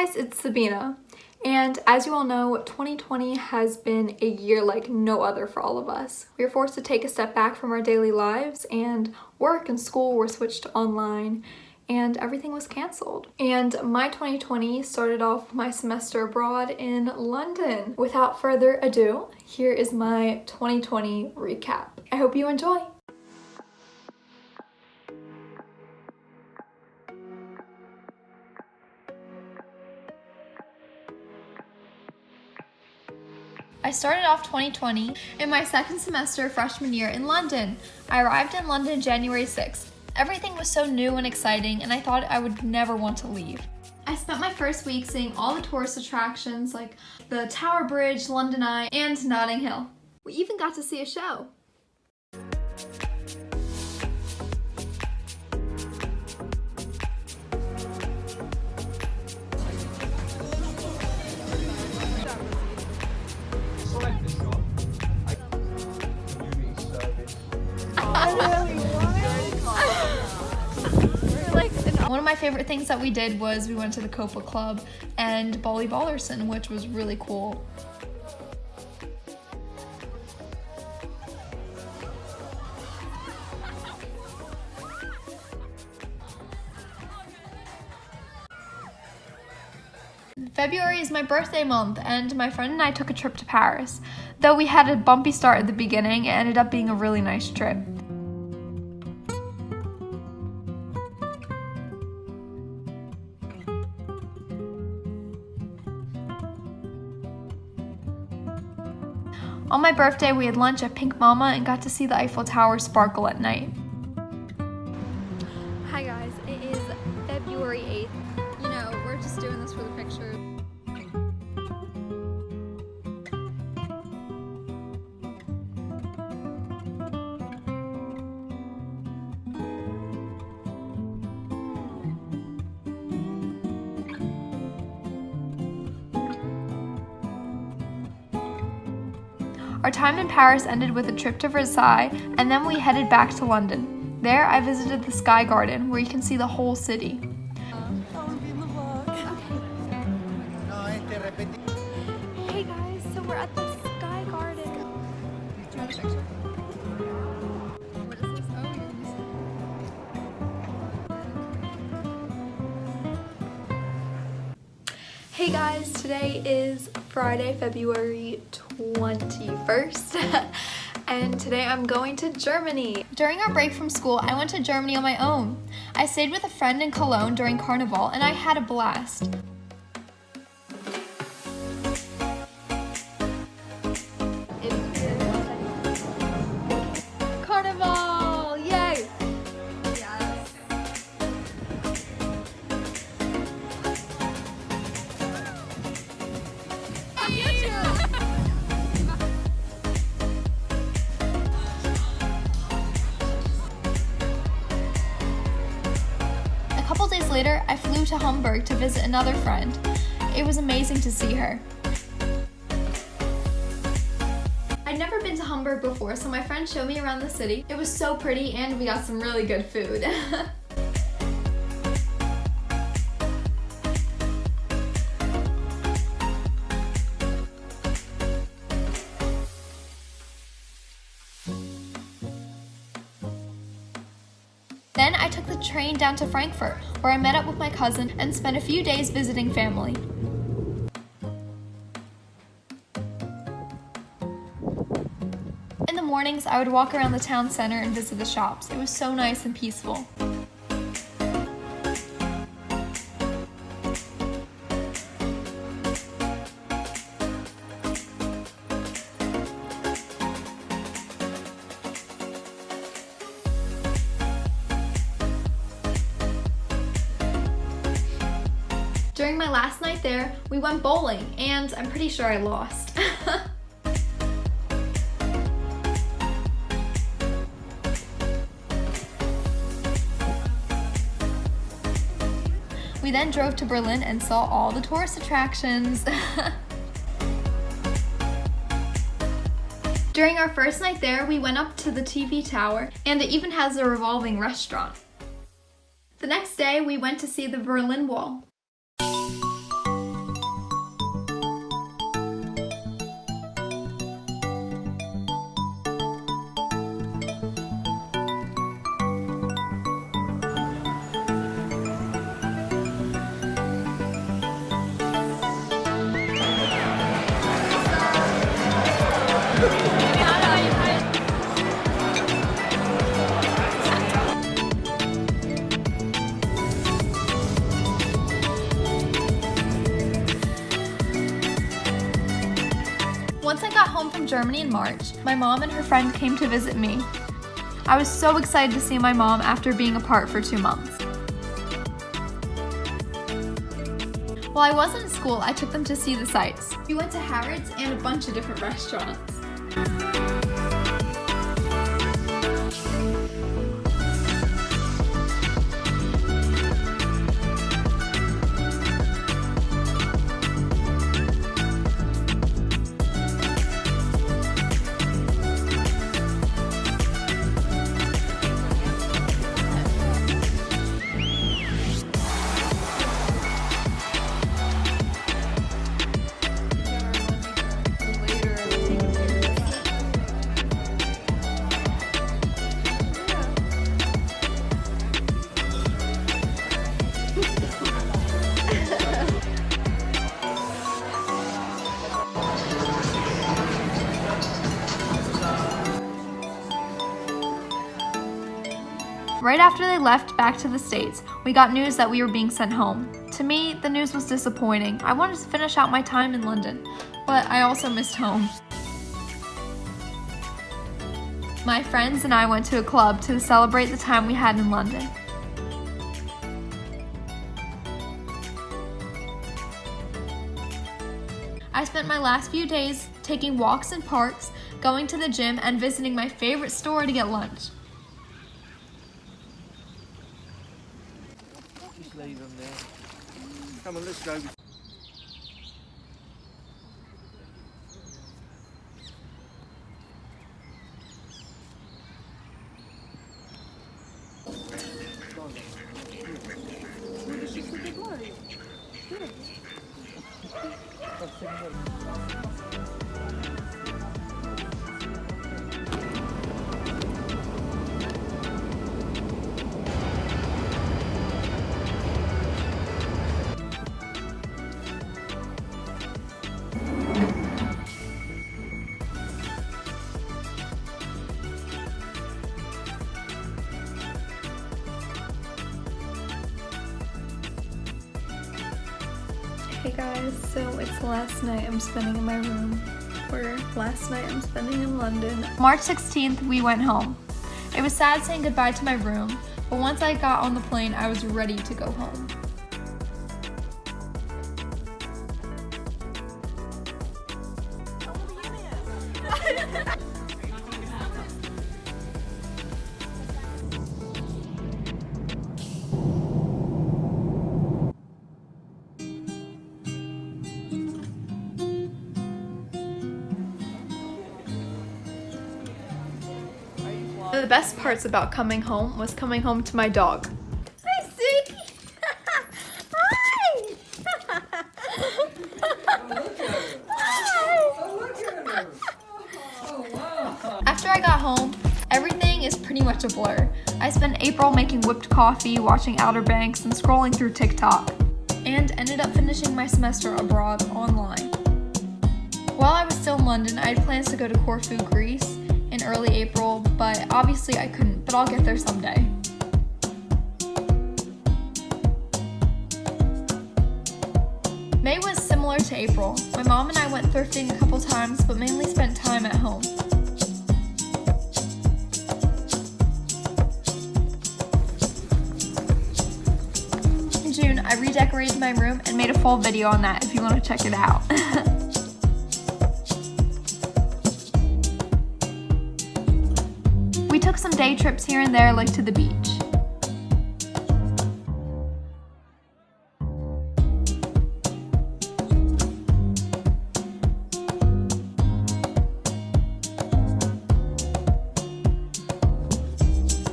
guys, it's Sabina. And as you all know, 2020 has been a year like no other for all of us. We were forced to take a step back from our daily lives, and work and school were switched to online, and everything was canceled. And my 2020 started off my semester abroad in London. Without further ado, here is my 2020 recap. I hope you enjoy. I started off 2020 in my second semester freshman year in London. I arrived in London January 6th. Everything was so new and exciting, and I thought I would never want to leave. I spent my first week seeing all the tourist attractions like the Tower Bridge, London Eye, and Notting Hill. We even got to see a show. One of my favorite things that we did was we went to the Copa Club and Bolly Ballerson, which was really cool. February is my birthday month, and my friend and I took a trip to Paris. Though we had a bumpy start at the beginning, it ended up being a really nice trip. On my birthday, we had lunch at Pink Mama and got to see the Eiffel Tower sparkle at night. Hi guys, it is February 8th. You know, we're just doing this for the picture. Our time in Paris ended with a trip to Versailles, and then we headed back to London. There, I visited the Sky Garden, where you can see the whole city. Hey guys, so we're at the Sky Garden. What is this? Hey guys, today is Friday, February 21st, and today I'm going to Germany. During our break from school, I went to Germany on my own. I stayed with a friend in Cologne during Carnival, and I had a blast. Carnival! Yay! Yes. A couple days later, I flew to Hamburg to visit another friend. It was amazing to see her. I'd never been to Hamburg before, so my friend showed me around the city. It was so pretty, and we got some really good food. Then I took the train down to Frankfurt, where I met up with my cousin and spent a few days visiting family. In the mornings, I would walk around the town center and visit the shops. It was so nice and peaceful. During my last night there, we went bowling, and I'm pretty sure I lost. We then drove to Berlin and saw all the tourist attractions. During our first night there, we went up to the TV tower, and it even has a revolving restaurant. The next day, we went to see the Berlin Wall. Germany in March, my mom and her friend came to visit me. I was so excited to see my mom after being apart for 2 months. While I wasn't in school, I took them to see the sights. We went to Harrods and a bunch of different restaurants. Right after they left back to the States, we got news that we were being sent home. To me, the news was disappointing. I wanted to finish out my time in London, but I also missed home. My friends and I went to a club to celebrate the time we had in London. I spent my last few days taking walks in parks, going to the gym, and visiting my favorite store to get lunch. Just leave them there. Come on, let's go. Hey guys, so it's the last night I'm spending in my room, or last night I'm spending in London. March 16th, we went home. It was sad saying goodbye to my room, but once I got on the plane, I was ready to go home. One of the best parts about coming home was coming home to my dog. Hi, Suki! Hi! After I got home, everything is pretty much a blur. I spent April making whipped coffee, watching Outer Banks, and scrolling through TikTok, and ended up finishing my semester abroad online. While I was still in London, I had plans to go to Corfu, Greece in early April, but obviously I couldn't, but I'll get there someday. May was similar to April. My mom and I went thrifting a couple times, but mainly spent time at home. In June, I redecorated my room and made a full video on that if you want to check it out. We took some day trips here and there, like to the beach.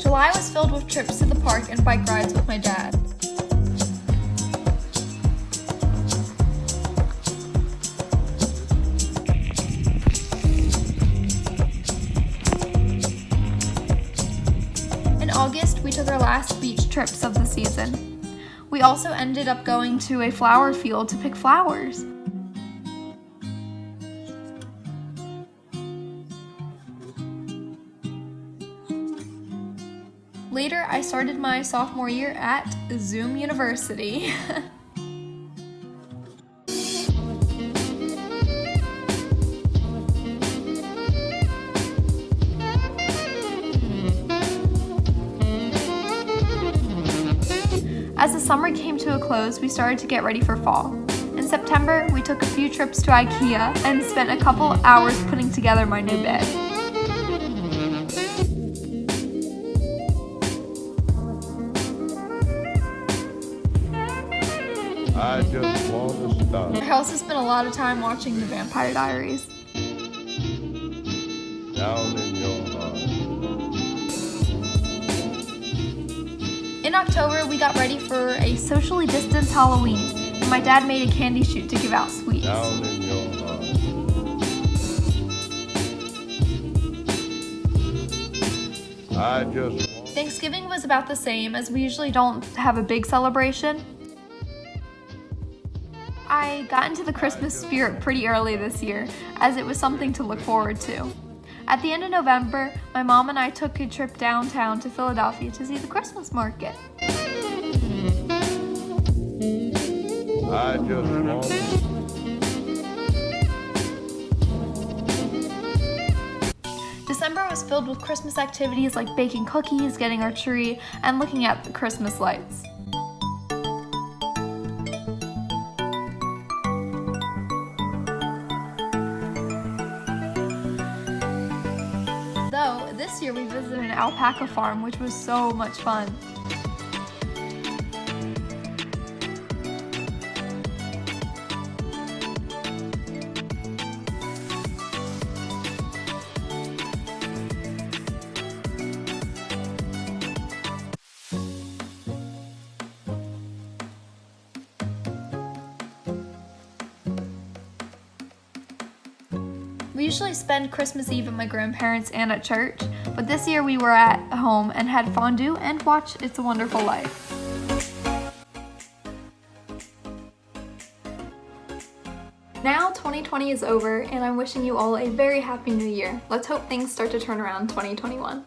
July was filled with trips to the park and bike rides with my dad. In August, we took our last beach trips of the season. We also ended up going to a flower field to pick flowers. Later, I started my sophomore year at Zoom University. As the summer came to a close, we started to get ready for fall. In September, we took a few trips to IKEA and spent a couple hours putting together my new bed. I just want to stop. I also spent a lot of time watching The Vampire Diaries. Down in your heart. In October, we got ready for a socially distanced Halloween, and my dad made a candy chute to give out sweets. Down in your heart. I just want. Thanksgiving was about the same, as we usually don't have a big celebration. I got into the Christmas spirit pretty early this year, as it was something to look forward to. At the end of November, my mom and I took a trip downtown to Philadelphia to see the Christmas market. I just want. December was filled with Christmas activities like baking cookies, getting our tree, and looking at the Christmas lights. Though, this year we visited an alpaca farm, which was so much fun. We usually spend Christmas Eve at my grandparents' and at church, but this year we were at home and had fondue and watched It's a Wonderful Life. Now 2020 is over, and I'm wishing you all a very happy new year. Let's hope things start to turn around in 2021.